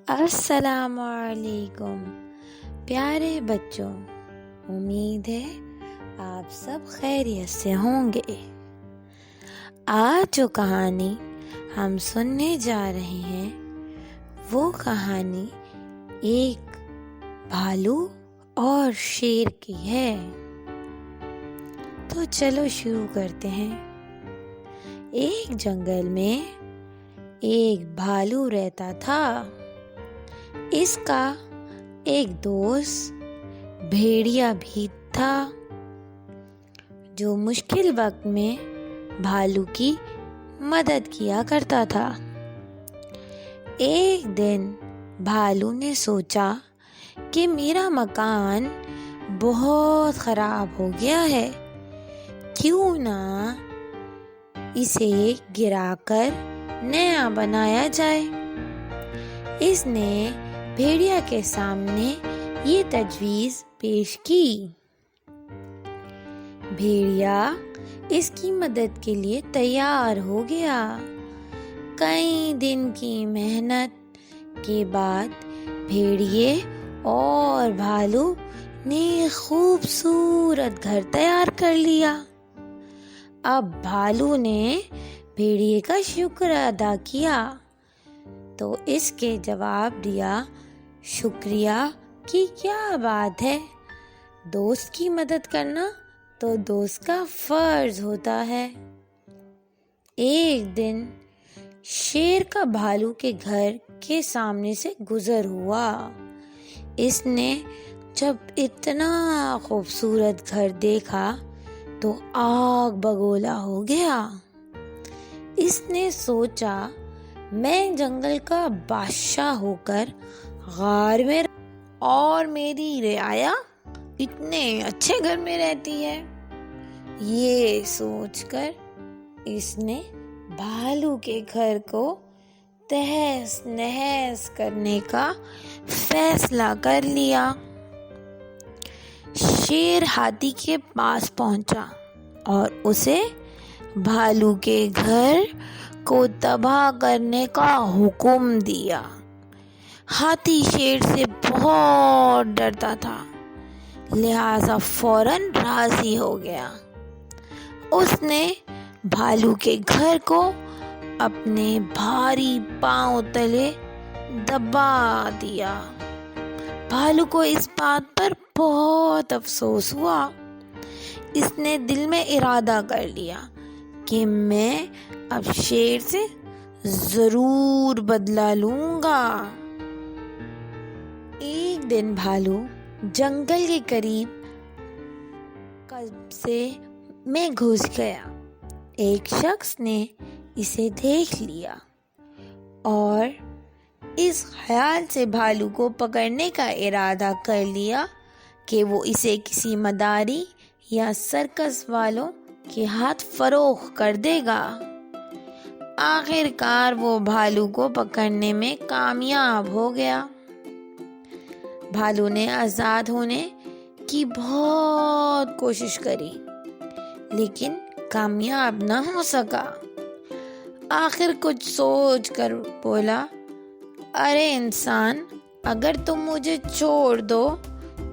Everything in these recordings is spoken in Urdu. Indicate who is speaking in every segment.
Speaker 1: السلام علیکم پیارے بچوں، امید ہے آپ سب خیریت سے ہوں گے۔ آج جو کہانی ہم سننے جا رہے ہیں وہ کہانی ایک بھالو اور شیر کی ہے۔ تو چلو شروع کرتے ہیں۔ ایک جنگل میں ایک بھالو رہتا تھا۔ اس کا ایک دوست بھیڑیا بھی تھا جو مشکل وقت میں بھالو کی مدد کیا کرتا تھا۔ ایک دن بھالو نے سوچا کہ میرا مکان بہت خراب ہو گیا ہے، کیوں نہ اسے گرا کر نیا بنایا جائے۔ اس نے بھیڑیا کے سامنے یہ تجویز پیش کی۔ بھیڑیا اس کی مدد کے لیے تیار ہو گیا۔ کئی دن کی محنت کے بعد بھیڑیے اور بھالو نے خوبصورت گھر تیار کر لیا۔ اب بھالو نے بھیڑیے کا شکر ادا کیا تو اس کے جواب دیا، شکریہ کی کیا بات ہے، دوست کی مدد کرنا تو دوست کا فرض ہوتا ہے۔ ایک دن شیر کا بھالو کے گھر کے سامنے سے گزر ہوا۔ اس نے جب اتنا خوبصورت گھر دیکھا تو آگ بگولا ہو گیا۔ اس نے سوچا، میں جنگل کا بادشاہ ہو کر غار میں اور میری رعایا اتنے اچھے گھر میں رہتی ہے۔ یہ سوچ کر اس نے بھالو کے گھر کو تہس نہس کرنے کا فیصلہ کر لیا۔ شیر ہاتھی کے پاس پہنچا اور اسے بھالو کے گھر کو تباہ کرنے کا حکم دیا۔ ہاتھی شیر سے بہت ڈرتا تھا، لہذا فوراً راضی ہو گیا۔ اس نے بھالو کے گھر کو اپنے بھاری پاؤں تلے دبا دیا۔ بھالو کو اس بات پر بہت افسوس ہوا۔ اس نے دل میں ارادہ کر لیا کہ میں اب شیر سے ضرور بدلہ لوں گا۔ ایک دن بھالو جنگل کے قریب قصبے میں گھس گیا۔ ایک شخص نے اسے دیکھ لیا اور اس خیال سے بھالو کو پکڑنے کا ارادہ کر لیا کہ وہ اسے کسی مداری یا سرکس والوں کے ہاتھ فروخت کر دے گا۔ آخر کار وہ بھالو کو پکڑنے میں کامیاب ہو گیا۔ بھالو نے آزاد ہونے کی بہت کوشش کری لیکن کامیاب نہ ہو سکا۔ آخر کچھ سوچ کر بولا، ارے انسان، اگر تم مجھے چھوڑ دو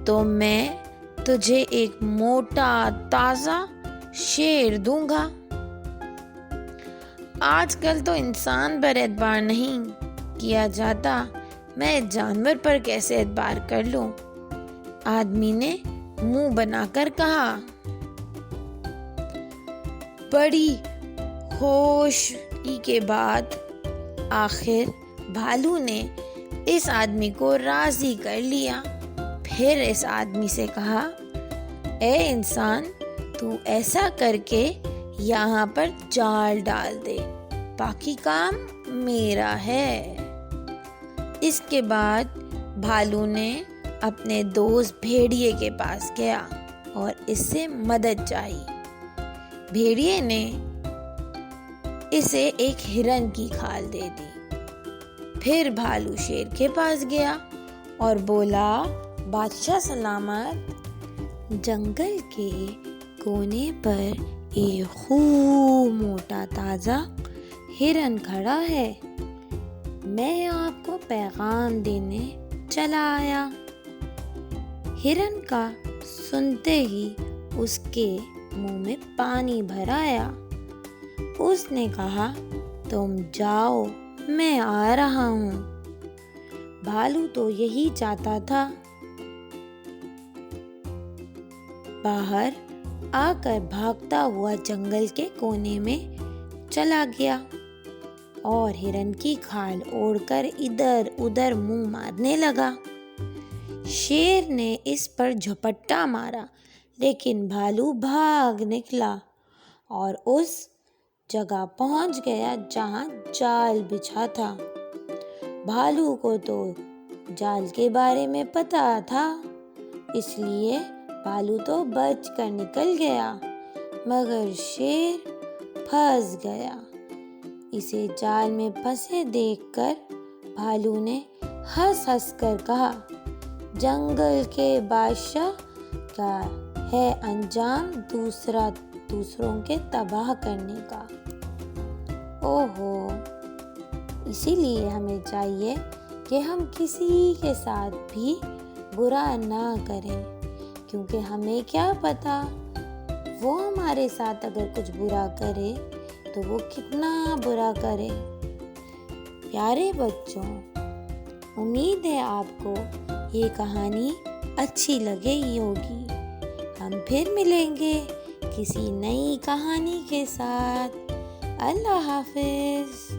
Speaker 1: تو میں تجھے ایک موٹا تازہ شیر دوں گا۔ آج کل تو انسان پر اعتبار نہیں کیا جاتا، میں جانور پر کیسے اعتبار کر لوں؟ آدمی نے منہ بنا کر کہا۔ بڑی خوشی کے بعد آخر بھالو نے اس آدمی کو راضی کر لیا۔ پھر اس آدمی سے کہا، اے انسان، تو ایسا کر کے یہاں پر جال ڈال دے، باقی کام میرا ہے۔ اس کے بعد بھالو نے اپنے دوست بھیڑیے کے پاس گیا اور اس سے مدد چاہی۔ بھیڑیے نے اسے ایک ہرن کی کھال دے دی۔ پھر بھالو شیر کے پاس گیا اور بولا، بادشاہ سلامت، جنگل کے کونے پر ایک خوب موٹا تازہ ہرن کھڑا ہے، میں آپ کو پیغام دینے چلا آیا۔ ہرن کا سنتے ہی اس کے منہ میں پانی بھر آیا۔ اس نے کہا، تم جاؤ، میں آ رہا ہوں۔ بھالو تو یہی چاہتا تھا۔ باہر آ کر بھاگتا ہوا جنگل کے کونے میں چلا گیا اور ہرن کی کھال اوڑھ کر ادھر ادھر منہ مارنے لگا۔ شیر نے اس پر جھپٹا مارا، لیکن بھالو بھاگ نکلا اور اس جگہ پہنچ گیا جہاں جال بچھا تھا۔ بھالو کو تو جال کے بارے میں پتا تھا، اس لیے بھالو تو بچ کر نکل گیا، مگر شیر پھنس گیا۔ اسے جال میں پھنسے دیکھ کر بھالو نے ہنس ہنس کر کہا، جنگل کے بادشاہ کا ہے انجام دوسروں کے تباہ کرنے کا۔ اوہو، اسی لیے ہمیں چاہیے کہ ہم کسی کے ساتھ بھی برا نہ کریں، کیونکہ ہمیں کیا پتا وہ ہمارے ساتھ اگر کچھ برا کرے تو وہ کتنا برا کرے۔ پیارے بچوں، امید ہے آپ کو یہ کہانی اچھی لگی ہوگی۔ ہم پھر ملیں گے کسی نئی کہانی کے ساتھ۔ اللہ حافظ۔